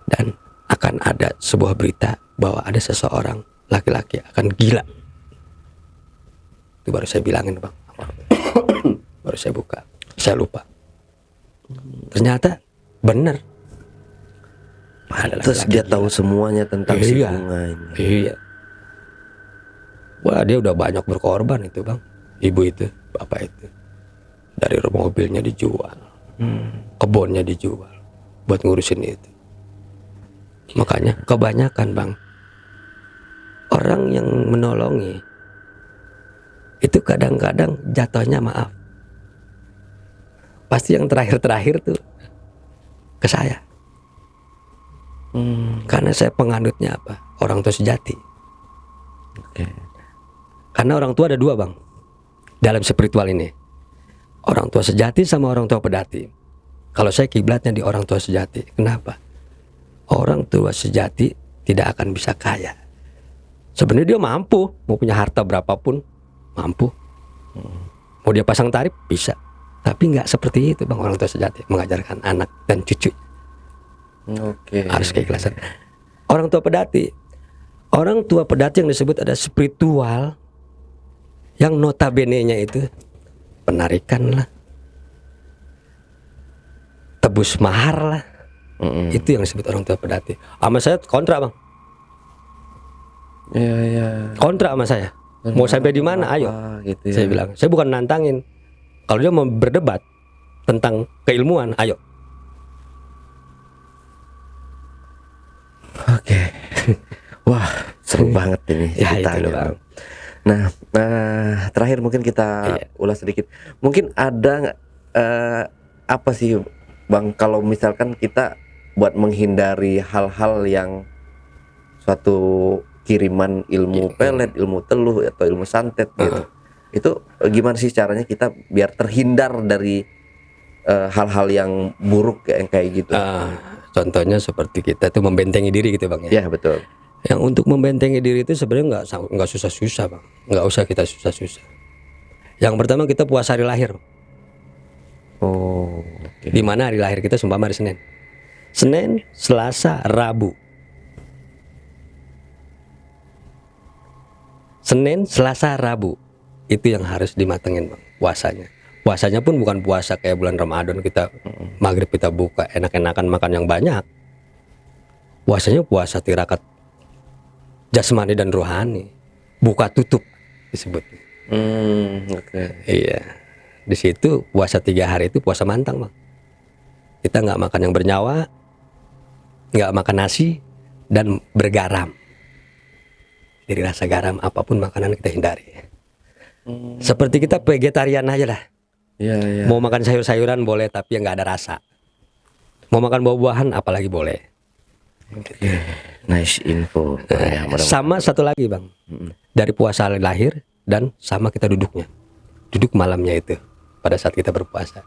Dan akan ada sebuah berita bahwa ada seseorang laki-laki akan gila. Itu baru saya bilangin, bang. Baru saya buka, saya lupa. Ternyata benar. Terus dia tahu semuanya tentang si bunga ini. Iya. Wah, dia udah banyak berkorban itu, bang. Ibu itu, bapak itu. Dari mobilnya dijual, kebunnya dijual buat ngurusin itu. Makanya kebanyakan, bang, orang yang menolongi itu kadang-kadang jatuhnya, maaf, pasti yang terakhir-terakhir tuh ke saya. Karena saya penganutnya apa? Orang tua sejati. Oke. Karena orang tua ada 2, bang, dalam spiritual ini. Orang tua sejati sama orang tua pedati. Kalau saya kiblatnya di orang tua sejati. Kenapa? Orang tua sejati tidak akan bisa kaya. Sebenarnya dia mampu, mau punya harta berapapun mampu. Mau dia pasang tarif bisa. Tapi nggak seperti itu, bang, orang tua sejati mengajarkan anak dan cucu. Oke. Harus keikhlasan. Orang tua pedati. Orang tua pedati yang disebut ada spiritual, yang notabene-nya itu penarikan lah, tebus mahar lah. Itu yang disebut orang tua pedati. Sama saya kontra, bang. Iya. Kontra sama saya. Mau sampai di mana? Ayo. Gitu ya. Saya bilang, saya bukan nantangin. Kalau dia mau berdebat tentang keilmuan, ayo. Oke. Wah, seru banget ini Ya, itu ceritanya, loh, Bang. Bang. Nah, terakhir mungkin kita ulas sedikit. Mungkin ada nggak apa sih, Bang, kalau misalkan kita buat menghindari hal-hal yang suatu kiriman ilmu pelet, ilmu teluh atau ilmu santet gitu. Itu gimana sih caranya kita biar terhindar dari hal-hal yang buruk kayak gitu? Contohnya seperti kita tuh membentengi diri gitu, bang. Ya, betul. Yang untuk membentengi diri itu sebenarnya nggak susah-susah, bang. Nggak usah kita susah-susah. Yang pertama kita puasa hari lahir. Oh, oke. Di mana hari lahir kita seumpama hari Senin. Senin, Selasa, Rabu. Senin, Selasa, Rabu. Itu yang harus dimatengin, bang, puasanya. Puasanya pun bukan puasa kayak bulan Ramadan kita maghrib kita buka enak-enakan makan yang banyak. Puasanya puasa tirakat jasmani dan rohani, buka tutup disebut. Oke. Iya, di situ puasa 3 hari itu puasa mantang, bang. Kita nggak makan yang bernyawa, nggak makan nasi, dan bergaram. Jadi rasa garam apapun makanan kita hindari. Seperti kita vegetarian aja lah. Iya. Mau makan sayur-sayuran boleh, tapi yang nggak ada rasa. Mau makan buah-buahan apalagi boleh. Nice info. Ya, Sama satu lagi, bang, dari puasa hari lahir dan sama kita duduknya, duduk malamnya itu pada saat kita berpuasa,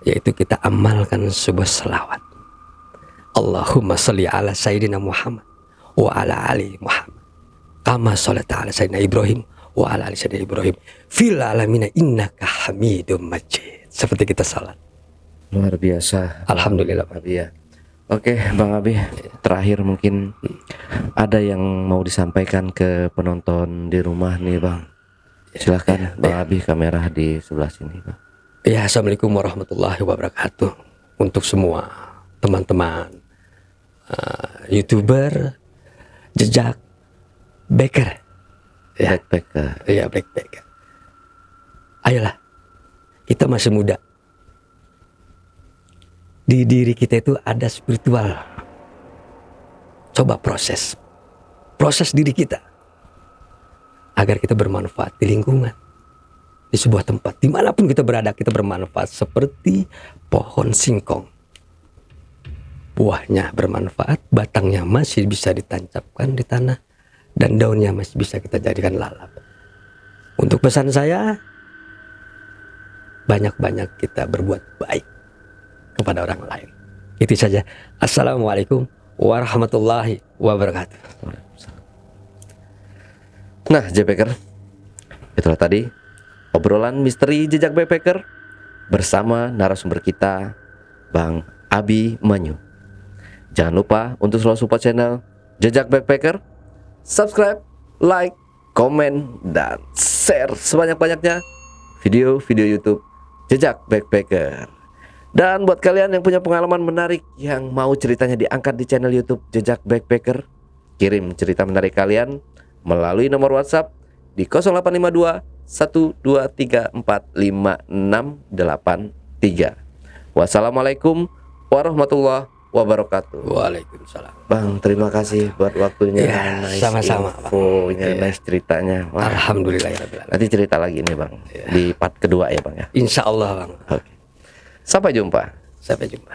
yaitu kita amalkan sebuah selawat. Allahumma sholli ala sayyidina Muhammad wa ala ali Muhammad kama sholata ala sayyidina Ibrahim wa ala ali sayyidina Ibrahim fil alamin innaka hamidum majid. Seperti kita salat. Luar biasa. Alhamdulillah, Pak. Abi ya. Oke, Bang Abi, terakhir mungkin ada yang mau disampaikan ke penonton di rumah nih, Bang. Silahkan, Bang Abi, kamera di sebelah sini, Bang. Ya, assalamualaikum warahmatullahi wabarakatuh. Untuk semua teman-teman YouTuber jejak backer, ya, Backpacker. iya, backpacker. Ayolah, kita masih muda. Di diri kita itu ada spiritual. Coba proses diri kita agar kita bermanfaat di lingkungan, di sebuah tempat, dimanapun kita berada, kita bermanfaat seperti pohon singkong. Buahnya bermanfaat, batangnya masih bisa ditancapkan di tanah, dan daunnya masih bisa kita jadikan lalap. Untuk pesan saya, banyak-banyak kita berbuat baik kepada orang lain. Itu saja. Assalamualaikum warahmatullahi wabarakatuh. Nah, J-Packer, itulah tadi obrolan misteri jejak backpacker bersama narasumber kita, Bang Abi Manyu. Jangan lupa untuk selalu support channel Jejak Backpacker, subscribe, like, komen, dan share sebanyak-banyaknya video-video YouTube Jejak Backpacker. Dan buat kalian yang punya pengalaman menarik yang mau ceritanya diangkat di channel YouTube Jejak Backpacker, kirim cerita menarik kalian melalui nomor WhatsApp di 0852 1234563. Wassalamualaikum warahmatullahi wabarakatuh. Waalaikumsalam. Bang, terima kasih buat waktunya. Ya, sama-sama, Bang. infonya, nice ceritanya. Wah, Alhamdulillah. nanti cerita lagi nih, Bang. Di part kedua ya, Bang ya. Insya Allah, Bang. Oke. Sampai jumpa. Sampai jumpa.